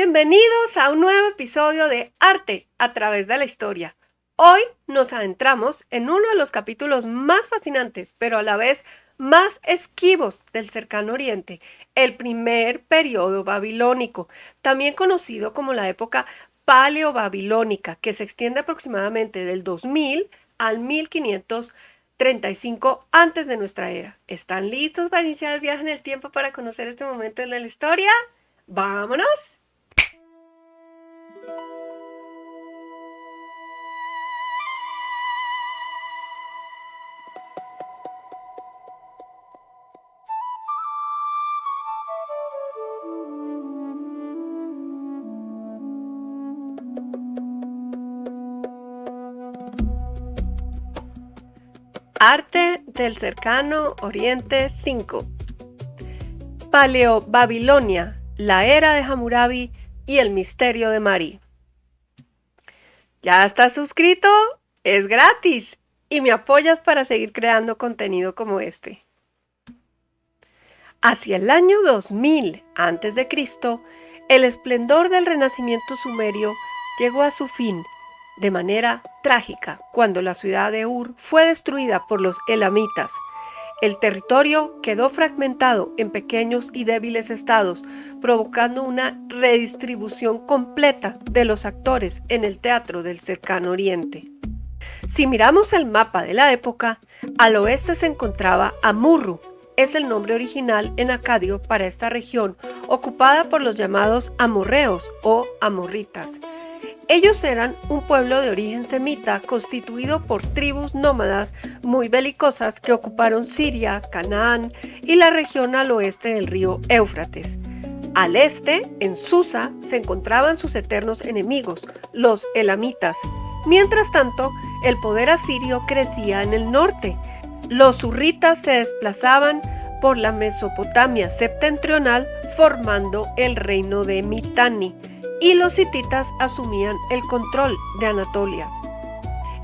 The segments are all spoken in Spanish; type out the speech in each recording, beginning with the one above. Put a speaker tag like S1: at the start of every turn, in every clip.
S1: Bienvenidos a un nuevo episodio de Arte a través de la historia. Hoy nos adentramos en uno de los capítulos más fascinantes, pero a la vez más esquivos del Cercano Oriente, el primer periodo babilónico, también conocido como la época paleobabilónica, que se extiende aproximadamente del 2000 al 1535 antes de nuestra era. ¿Están listos para iniciar el viaje en el tiempo para conocer este momento de la historia? ¡Vámonos! Arte del Cercano Oriente 5. Paleobabilonia, la era de Hammurabi y el misterio de Mari. ¿Ya estás suscrito? Es gratis y me apoyas para seguir creando contenido como este. Hacia el año 2000 a.C., el esplendor del renacimiento sumerio llegó a su fin de manera trágica cuando la ciudad de Ur fue destruida por los elamitas. El territorio quedó fragmentado en pequeños y débiles estados, provocando una redistribución completa de los actores en el teatro del Cercano Oriente. Si miramos el mapa de la época, al oeste se encontraba Amurru, es el nombre original en acadio para esta región, ocupada por los llamados amorreos o amorritas. Ellos eran un pueblo de origen semita constituido por tribus nómadas muy belicosas que ocuparon Siria, Canaán y la región al oeste del río Éufrates. Al este, en Susa, se encontraban sus eternos enemigos, los elamitas. Mientras tanto, el poder asirio crecía en el norte. Los hurritas se desplazaban por la Mesopotamia septentrional formando el reino de Mitanni, y los hititas asumían el control de Anatolia.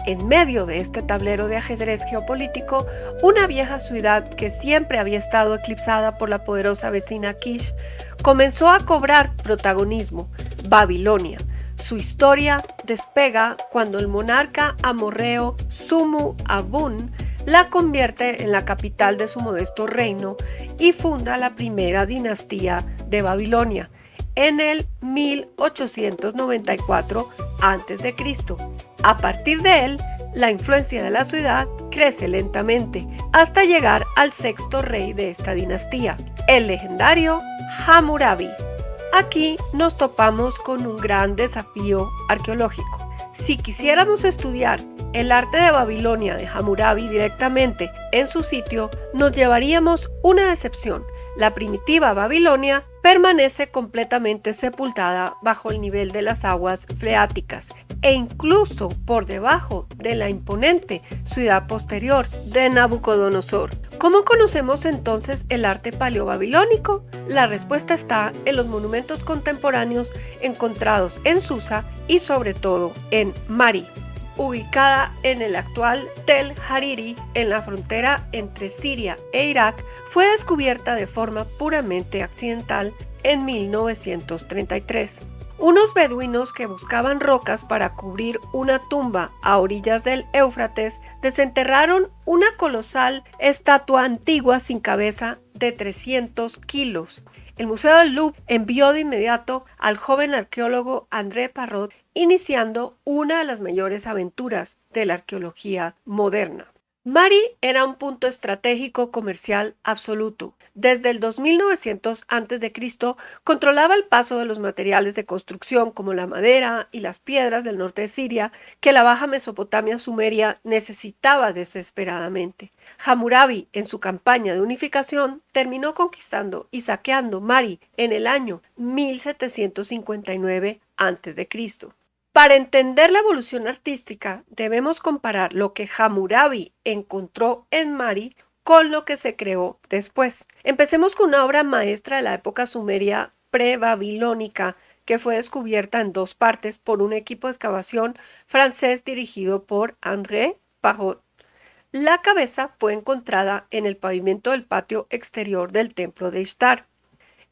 S1: En medio de este tablero de ajedrez geopolítico, una vieja ciudad que siempre había estado eclipsada por la poderosa vecina Kish comenzó a cobrar protagonismo: Babilonia. Su historia despega cuando el monarca amorreo Sumu Abun la convierte en la capital de su modesto reino y funda la primera dinastía de Babilonia en el 1894 a.C. A partir de él, la influencia de la ciudad crece lentamente hasta llegar al sexto rey de esta dinastía, el legendario Hammurabi. Aquí nos topamos con un gran desafío arqueológico. Si quisiéramos estudiar el arte de Babilonia de Hammurabi directamente en su sitio, nos llevaríamos una decepción. La primitiva Babilonia permanece completamente sepultada bajo el nivel de las aguas freáticas e incluso por debajo de la imponente ciudad posterior de Nabucodonosor. ¿Cómo conocemos entonces el arte paleobabilónico? La respuesta está en los monumentos contemporáneos encontrados en Susa y sobre todo en Mari, ubicada en el actual Tel Hariri, en la frontera entre Siria e Irak. Fue descubierta de forma puramente accidental en 1933. Unos beduinos que buscaban rocas para cubrir una tumba a orillas del Éufrates desenterraron una colosal estatua antigua sin cabeza de 300 kilos. El Museo del Louvre envió de inmediato al joven arqueólogo André Parrot, iniciando una de las mayores aventuras de la arqueología moderna. Mari era un punto estratégico comercial absoluto. Desde el 2900 a.C. controlaba el paso de los materiales de construcción como la madera y las piedras del norte de Siria que la baja Mesopotamia sumeria necesitaba desesperadamente. Hammurabi, en su campaña de unificación, terminó conquistando y saqueando Mari en el año 1759 a.C. Para entender la evolución artística, debemos comparar lo que Hammurabi encontró en Mari con lo que se creó después. Empecemos con una obra maestra de la época sumeria pre-babilónica que fue descubierta en dos partes por un equipo de excavación francés dirigido por André Parrot. La cabeza fue encontrada en el pavimento del patio exterior del templo de Ishtar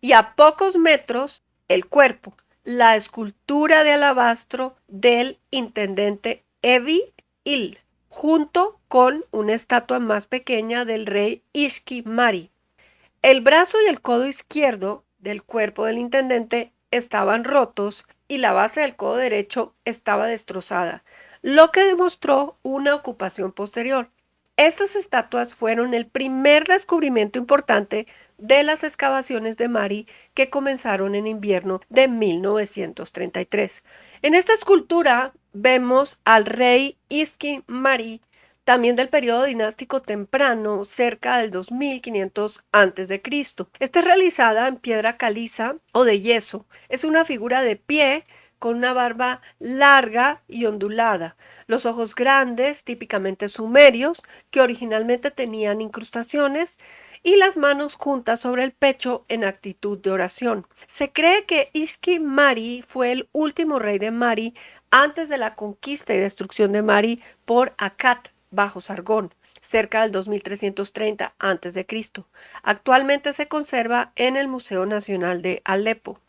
S1: y a pocos metros el cuerpo. la escultura de alabastro del intendente Evi-il, junto con una estatua más pequeña del rey Ishki-Mari. El brazo y el codo izquierdo del cuerpo del intendente estaban rotos y la base del codo derecho estaba destrozada, lo que demostró una ocupación posterior. Estas estatuas fueron el primer descubrimiento importante de las excavaciones de Mari que comenzaron en invierno de 1933. En esta escultura vemos al rey Ishki-Mari, también del periodo dinástico temprano, cerca del 2500 a.C. Esta es realizada en piedra caliza o de yeso. Es una figura de pie con una barba larga y ondulada, los ojos grandes, típicamente sumerios, que originalmente tenían incrustaciones, y las manos juntas sobre el pecho en actitud de oración. Se cree que Ishki-Mari fue el último rey de Mari antes de la conquista y destrucción de Mari por Akkad bajo Sargón, cerca del 2330 a.C. Actualmente se conserva en el Museo Nacional de Alepo.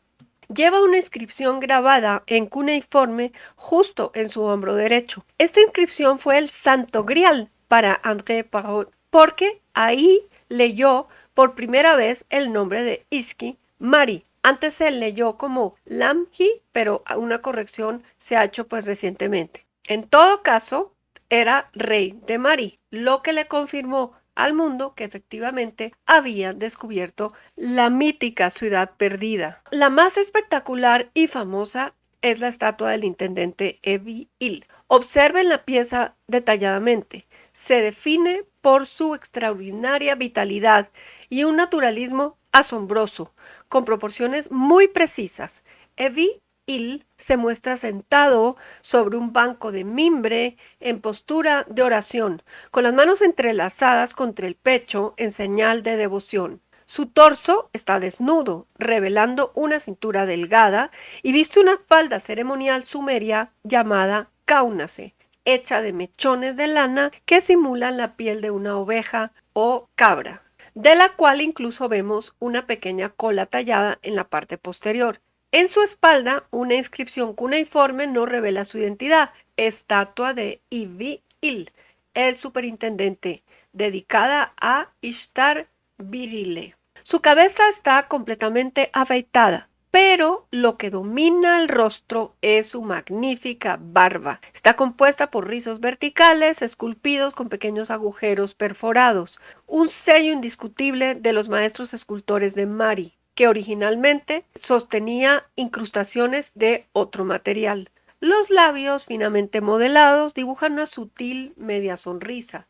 S1: Lleva una inscripción grabada en cuneiforme justo en su hombro derecho. Esta inscripción fue el Santo Grial para André Parrot, porque ahí leyó por primera vez el nombre de Ishki-Mari. Antes se leyó como Lamhi, pero una corrección se ha hecho pues recientemente. En todo caso, era rey de Mari, lo que le confirmó al mundo que efectivamente habían descubierto la mítica ciudad perdida. La más espectacular y famosa es la estatua del intendente Evi-il. Observen la pieza detalladamente. Se define por su extraordinaria vitalidad y un naturalismo asombroso, con proporciones muy precisas. Evi-il se muestra sentado sobre un banco de mimbre en postura de oración, con las manos entrelazadas contra el pecho en señal de devoción. Su torso está desnudo, revelando una cintura delgada, y viste una falda ceremonial sumeria llamada kaunase, hecha de mechones de lana que simulan la piel de una oveja o cabra, de la cual incluso vemos una pequeña cola tallada en la parte posterior. En su espalda, una inscripción cuneiforme no revela su identidad, estatua de Evi-il, el superintendente, dedicada a Ishtar Virile. Su cabeza está completamente afeitada, pero lo que domina el rostro es su magnífica barba. Está compuesta por rizos verticales esculpidos con pequeños agujeros perforados, un sello indiscutible de los maestros escultores de Mari, que originalmente sostenía incrustaciones de otro material. Los labios finamente modelados dibujan una sutil media sonrisa,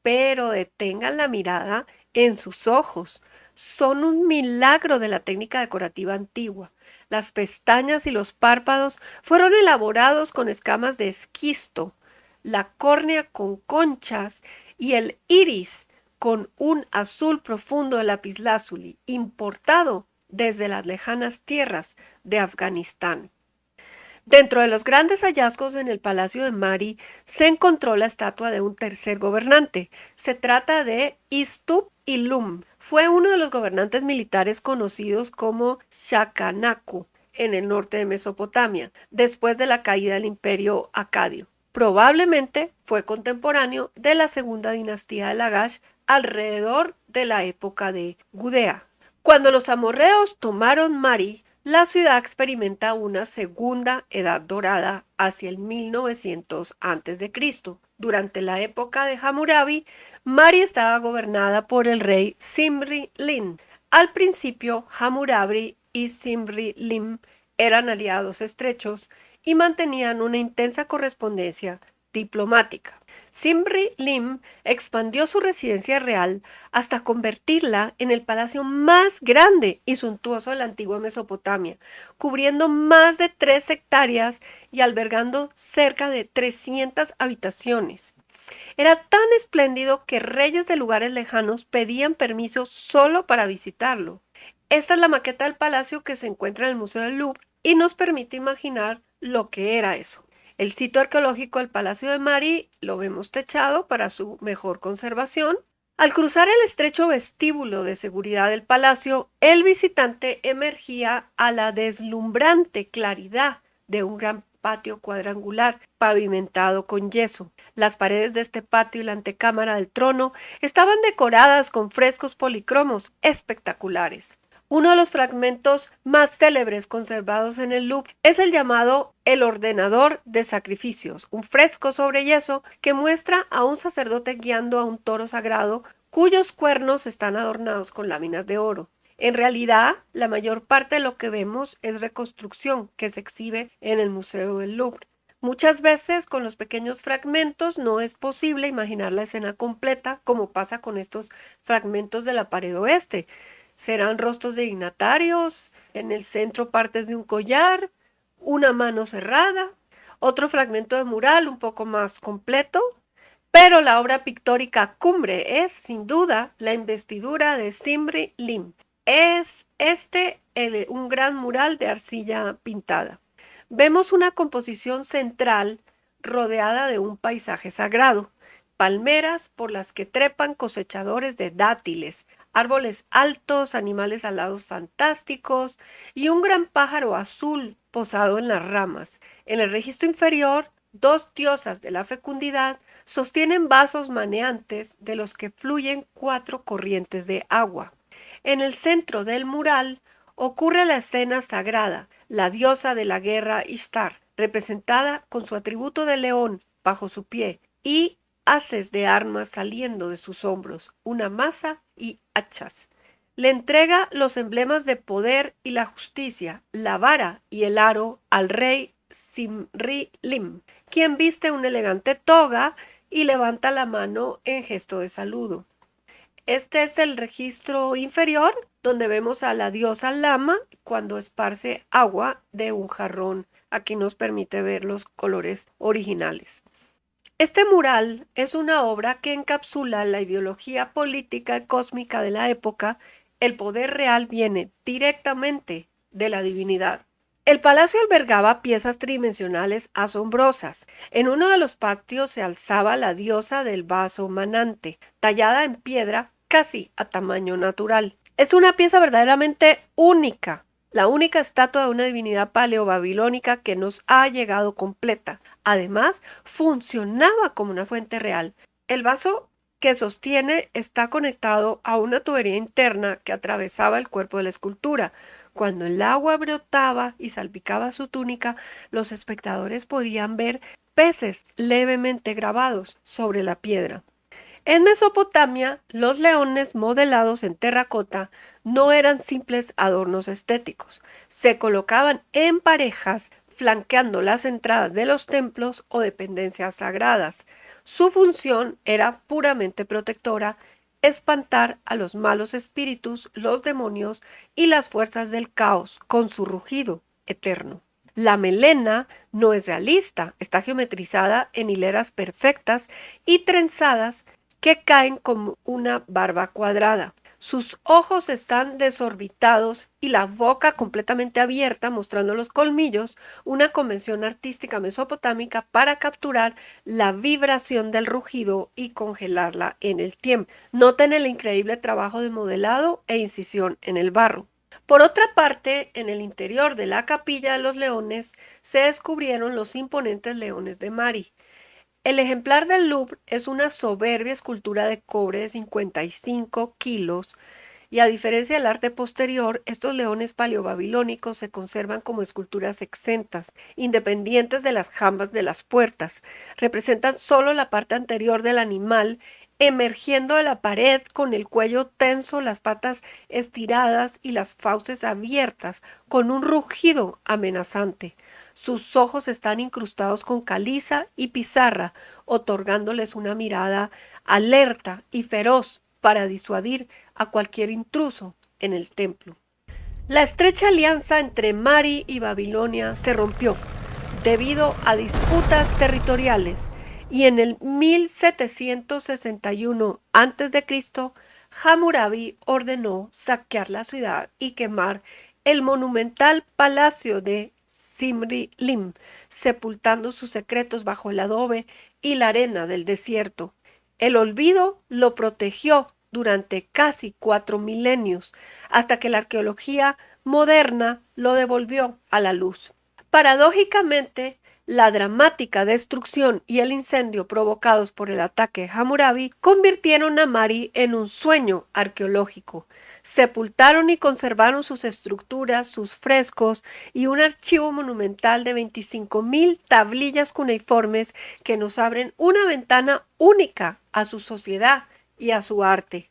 S1: pero detengan la mirada en sus ojos. Son un milagro de la técnica decorativa antigua. Las pestañas y los párpados fueron elaborados con escamas de esquisto, la córnea con conchas y el iris con un azul profundo de lapislázuli, importado desde las lejanas tierras de Afganistán. Dentro de los grandes hallazgos en el Palacio de Mari se encontró la estatua de un tercer gobernante. Se trata de Istup-Ilum. Fue uno de los gobernantes militares conocidos como Shakanaku en el norte de Mesopotamia, después de la caída del imperio acadio. Probablemente fue contemporáneo de la segunda dinastía de Lagash alrededor de la época de Gudea. Cuando los amorreos tomaron Mari, la ciudad experimenta una segunda edad dorada hacia el 1900 a.C. Durante la época de Hammurabi, Mari estaba gobernada por el rey Zimri-Lin. Al principio, Hammurabi y Zimri-Lin eran aliados estrechos y mantenían una intensa correspondencia diplomática. Zimri-Lin expandió su residencia real hasta convertirla en el palacio más grande y suntuoso de la antigua Mesopotamia, cubriendo más de 3 hectáreas y albergando cerca de 300 habitaciones. Era tan espléndido que reyes de lugares lejanos pedían permiso solo para visitarlo. Esta es la maqueta del palacio que se encuentra en el Museo del Louvre y nos permite imaginar lo que era eso. El sitio arqueológico del Palacio de Mari lo vemos techado para su mejor conservación. Al cruzar el estrecho vestíbulo de seguridad del palacio, el visitante emergía a la deslumbrante claridad de un gran patio cuadrangular pavimentado con yeso. Las paredes de este patio y la antecámara del trono estaban decoradas con frescos policromos espectaculares. Uno de los fragmentos más célebres conservados en el Louvre es el llamado El Ordenador de Sacrificios, un fresco sobre yeso que muestra a un sacerdote guiando a un toro sagrado cuyos cuernos están adornados con láminas de oro. En realidad, la mayor parte de lo que vemos es reconstrucción que se exhibe en el Museo del Louvre. Muchas veces con los pequeños fragmentos no es posible imaginar la escena completa, como pasa con estos fragmentos de la pared oeste. Serán rostros de dignatarios, en el centro partes de un collar, una mano cerrada, otro fragmento de mural un poco más completo, pero la obra pictórica cumbre es, sin duda, la investidura de Zimri Lim. Es un gran mural de arcilla pintada. Vemos una composición central rodeada de un paisaje sagrado, palmeras por las que trepan cosechadores de dátiles, árboles altos, animales alados fantásticos y un gran pájaro azul posado en las ramas. En el registro inferior, dos diosas de la fecundidad sostienen vasos maneantes de los que fluyen 4 corrientes de agua. En el centro del mural ocurre la escena sagrada, la diosa de la guerra Ishtar, representada con su atributo de león bajo su pie y haces de armas saliendo de sus hombros, una maza y hachas. Le entrega los emblemas de poder y la justicia, la vara y el aro al rey Zimri Lim, quien viste una elegante toga y levanta la mano en gesto de saludo. Este es el registro inferior, donde vemos a la diosa Lama cuando esparce agua de un jarrón. Aquí nos permite ver los colores originales. Este mural es una obra que encapsula la ideología política y cósmica de la época. El poder real viene directamente de la divinidad. El palacio albergaba piezas tridimensionales asombrosas. En uno de los patios se alzaba la diosa del vaso manante, tallada en piedra casi a tamaño natural. Es una pieza verdaderamente única, la única estatua de una divinidad paleobabilónica que nos ha llegado completa. Además, funcionaba como una fuente real. El vaso que sostiene está conectado a una tubería interna que atravesaba el cuerpo de la escultura. Cuando el agua brotaba y salpicaba su túnica, los espectadores podían ver peces levemente grabados sobre la piedra. En Mesopotamia, los leones modelados en terracota no eran simples adornos estéticos. Se colocaban en parejas flanqueando las entradas de los templos o dependencias sagradas. Su función era puramente protectora, espantar a los malos espíritus, los demonios y las fuerzas del caos con su rugido eterno. La melena no es realista, está geometrizada en hileras perfectas y trenzadas que caen como una barba cuadrada. Sus ojos están desorbitados y la boca completamente abierta, mostrando los colmillos, una convención artística mesopotámica para capturar la vibración del rugido y congelarla en el tiempo. Noten el increíble trabajo de modelado e incisión en el barro. Por otra parte, en el interior de la capilla de los leones se descubrieron los imponentes leones de Mari. El ejemplar del Louvre es una soberbia escultura de cobre de 55 kilos y, a diferencia del arte posterior, estos leones paleobabilónicos se conservan como esculturas exentas, independientes de las jambas de las puertas. Representan solo la parte anterior del animal emergiendo de la pared con el cuello tenso, las patas estiradas y las fauces abiertas, con un rugido amenazante. Sus ojos están incrustados con caliza y pizarra, otorgándoles una mirada alerta y feroz para disuadir a cualquier intruso en el templo. La estrecha alianza entre Mari y Babilonia se rompió debido a disputas territoriales y en el 1761 a.C. Hammurabi ordenó saquear la ciudad y quemar el monumental palacio de Zimri Lim, sepultando sus secretos bajo el adobe y la arena del desierto. El olvido lo protegió durante casi 4 milenios, hasta que la arqueología moderna lo devolvió a la luz. Paradójicamente, la dramática destrucción y el incendio provocados por el ataque de Hammurabi convirtieron a Mari en un sueño arqueológico. Sepultaron y conservaron sus estructuras, sus frescos y un archivo monumental de 25.000 tablillas cuneiformes que nos abren una ventana única a su sociedad y a su arte.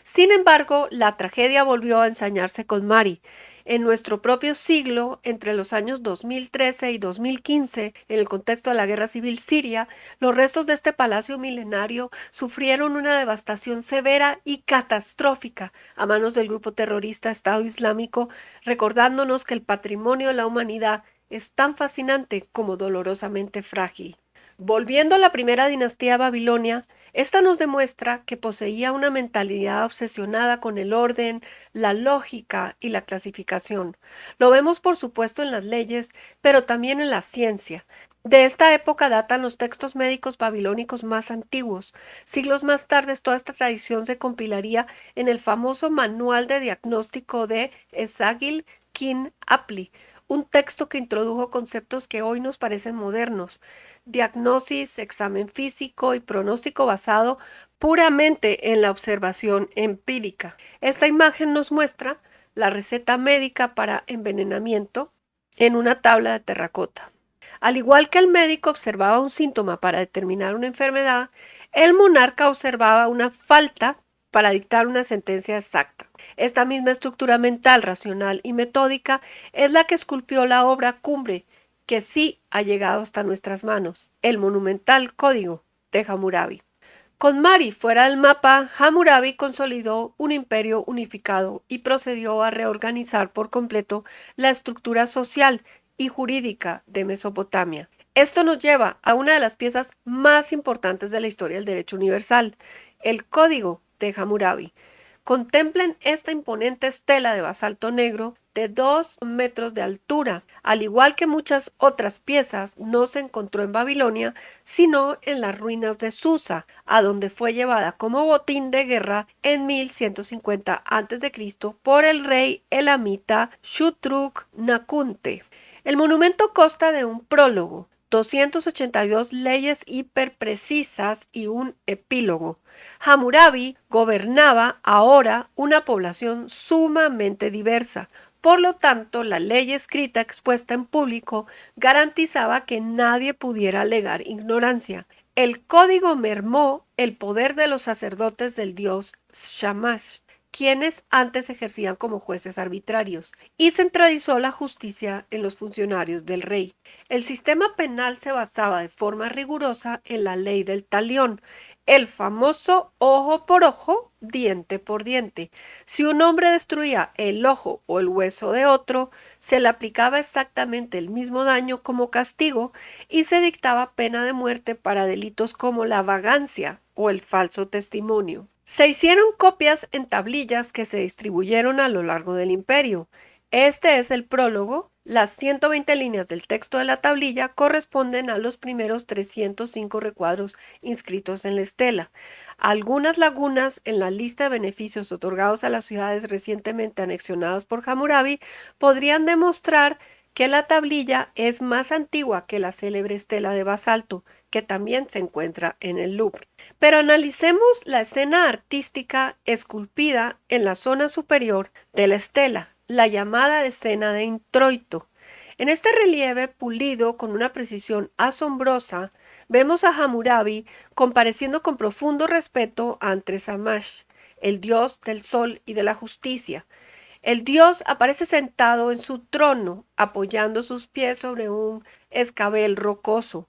S1: Sin embargo, la tragedia volvió a ensañarse con Mari. En nuestro propio siglo, entre los años 2013 y 2015, en el contexto de la guerra civil siria, los restos de este palacio milenario sufrieron una devastación severa y catastrófica a manos del grupo terrorista Estado Islámico, recordándonos que el patrimonio de la humanidad es tan fascinante como dolorosamente frágil. Volviendo a la primera dinastía babilonia, esta nos demuestra que poseía una mentalidad obsesionada con el orden, la lógica y la clasificación. Lo vemos por supuesto en las leyes, pero también en la ciencia. De esta época datan los textos médicos babilónicos más antiguos. Siglos más tarde, toda esta tradición se compilaría en el famoso Manual de Diagnóstico de Esagil Kin Apli, un texto que introdujo conceptos que hoy nos parecen modernos: diagnosis, examen físico y pronóstico basado puramente en la observación empírica. Esta imagen nos muestra la receta médica para envenenamiento en una tabla de terracota. Al igual que el médico observaba un síntoma para determinar una enfermedad, el monarca observaba una falta para dictar una sentencia exacta. Esta misma estructura mental, racional y metódica es la que esculpió la obra cumbre que sí ha llegado hasta nuestras manos, el monumental Código de Hammurabi. Con Mari fuera del mapa, Hammurabi consolidó un imperio unificado y procedió a reorganizar por completo la estructura social y jurídica de Mesopotamia. Esto nos lleva a una de las piezas más importantes de la historia del derecho universal, el Código de Hammurabi. Contemplen esta imponente estela de basalto negro de 2 metros de altura. Al igual que muchas otras piezas, no se encontró en Babilonia, sino en las ruinas de Susa, a donde fue llevada como botín de guerra en 1150 a.C. por el rey elamita Shutruk-Nakhunte. El monumento consta de un prólogo, 282 leyes hiperprecisas y un epílogo. Hammurabi gobernaba ahora una población sumamente diversa. Por lo tanto, la ley escrita expuesta en público garantizaba que nadie pudiera alegar ignorancia. El código mermó el poder de los sacerdotes del dios Shamash, quienes antes ejercían como jueces arbitrarios, y centralizó la justicia en los funcionarios del rey. El sistema penal se basaba de forma rigurosa en la ley del talión, el famoso ojo por ojo, diente por diente. Si un hombre destruía el ojo o el hueso de otro, se le aplicaba exactamente el mismo daño como castigo y se dictaba pena de muerte para delitos como la vagancia o el falso testimonio. Se hicieron copias en tablillas que se distribuyeron a lo largo del imperio. Este es el prólogo. Las 120 líneas del texto de la tablilla corresponden a los primeros 305 recuadros inscritos en la estela. Algunas lagunas en la lista de beneficios otorgados a las ciudades recientemente anexionadas por Hammurabi podrían demostrar que la tablilla es más antigua que la célebre estela de basalto, que también se encuentra en el Louvre. Pero analicemos la escena artística esculpida en la zona superior de la estela, la llamada escena de introito. En este relieve pulido con una precisión asombrosa, vemos a Hammurabi compareciendo con profundo respeto ante Shamash, el dios del sol y de la justicia. El dios aparece sentado en su trono, apoyando sus pies sobre un escabel rocoso.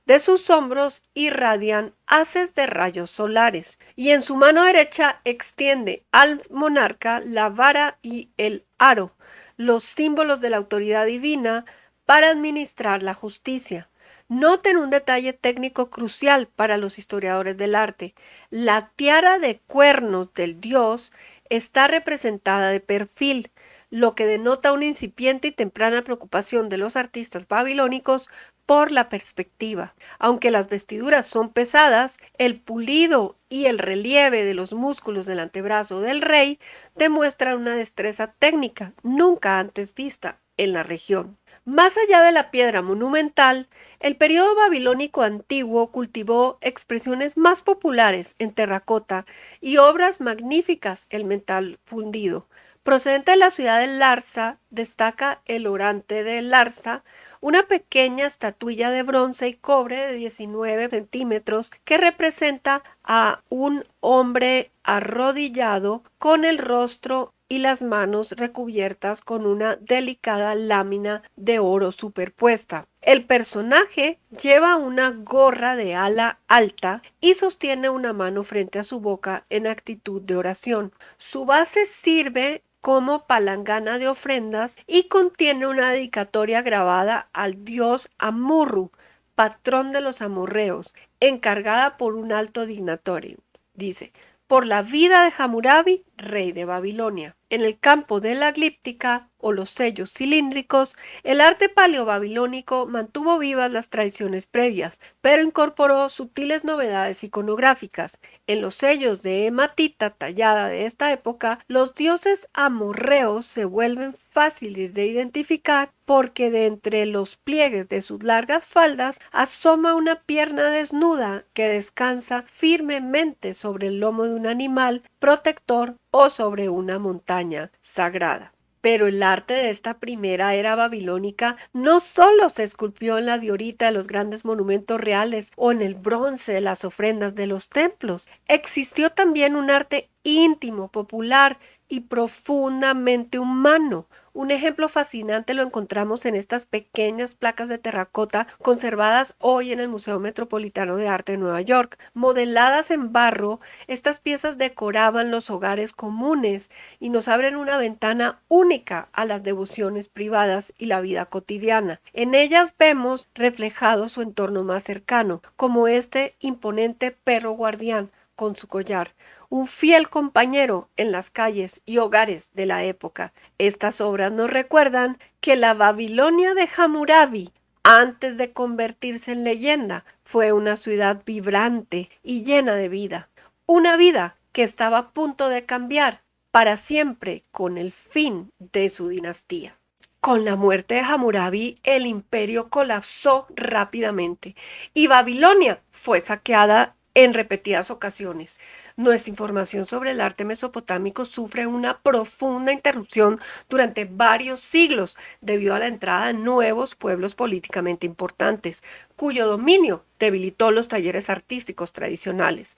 S1: De sus hombros irradian haces de rayos solares, y en su mano derecha extiende al monarca la vara y el aro, los símbolos de la autoridad divina para administrar la justicia. Noten un detalle técnico crucial para los historiadores del arte. La tiara de cuernos del dios está representada de perfil. lo que denota una incipiente y temprana preocupación de los artistas babilónicos por la perspectiva. Aunque las vestiduras son pesadas, el pulido y el relieve de los músculos del antebrazo del rey demuestran una destreza técnica nunca antes vista en la región. Más allá de la piedra monumental, el periodo babilónico antiguo cultivó expresiones más populares en terracota y obras magníficas en metal fundido. Procedente de la ciudad de Larsa, destaca el orante de Larsa, una pequeña estatuilla de bronce y cobre de 19 centímetros que representa a un hombre arrodillado con el rostro y las manos recubiertas con una delicada lámina de oro superpuesta. El personaje lleva una gorra de ala alta y sostiene una mano frente a su boca en actitud de oración. Su base sirve como palangana de ofrendas y contiene una dedicatoria grabada al dios Amurru, patrón de los amorreos, encargada por un alto dignatario. Dice: por la vida de Hammurabi, rey de Babilonia. En el campo de la glíptica o los sellos cilíndricos, el arte paleobabilónico mantuvo vivas las tradiciones previas, pero incorporó sutiles novedades iconográficas. En los sellos de hematita tallada de esta época, los dioses amorreos se vuelven fáciles de identificar porque de entre los pliegues de sus largas faldas asoma una pierna desnuda que descansa firmemente sobre el lomo de un animal protector o sobre una montaña sagrada. Pero el arte de esta primera era babilónica no solo se esculpió en la diorita de los grandes monumentos reales o en el bronce de las ofrendas de los templos. Existió también un arte íntimo, popular y profundamente humano. Un ejemplo fascinante lo encontramos en estas pequeñas placas de terracota conservadas hoy en el Museo Metropolitano de Arte de Nueva York. Modeladas en barro, estas piezas decoraban los hogares comunes y nos abren una ventana única a las devociones privadas y la vida cotidiana. En ellas vemos reflejado su entorno más cercano, como este imponente perro guardián con su collar, un fiel compañero en las calles y hogares de la época. Estas obras nos recuerdan que la Babilonia de Hammurabi, antes de convertirse en leyenda, fue una ciudad vibrante y llena de vida. Una vida que estaba a punto de cambiar para siempre con el fin de su dinastía. Con la muerte de Hammurabi, el imperio colapsó rápidamente y Babilonia fue saqueada en repetidas ocasiones. Nuestra información sobre el arte mesopotámico sufre una profunda interrupción durante varios siglos debido a la entrada de nuevos pueblos políticamente importantes, cuyo dominio debilitó los talleres artísticos tradicionales.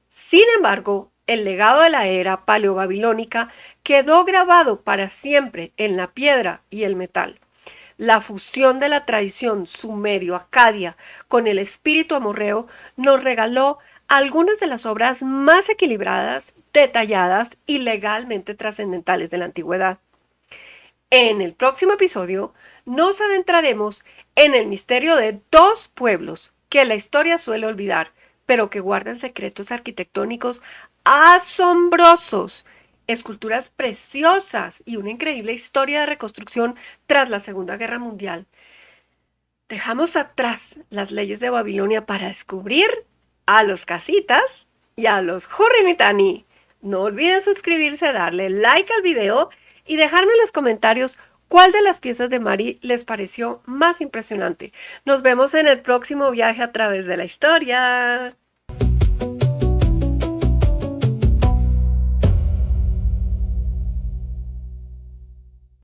S1: Sin embargo, el legado de la era paleobabilónica quedó grabado para siempre en la piedra y el metal. La fusión de la tradición sumerio-acadia con el espíritu amorreo nos regaló algunas de las obras más equilibradas, detalladas y legalmente trascendentales de la antigüedad. En el próximo episodio nos adentraremos en el misterio de dos pueblos que la historia suele olvidar, pero que guardan secretos arquitectónicos asombrosos, esculturas preciosas y una increíble historia de reconstrucción tras la Segunda Guerra Mundial. Dejamos atrás las leyes de Babilonia para descubrir a los casitas y a los Hurrimitani. No olviden suscribirse, darle like al video y dejarme en los comentarios cuál de las piezas de Mari les pareció más impresionante. Nos vemos en el próximo viaje a través de la historia.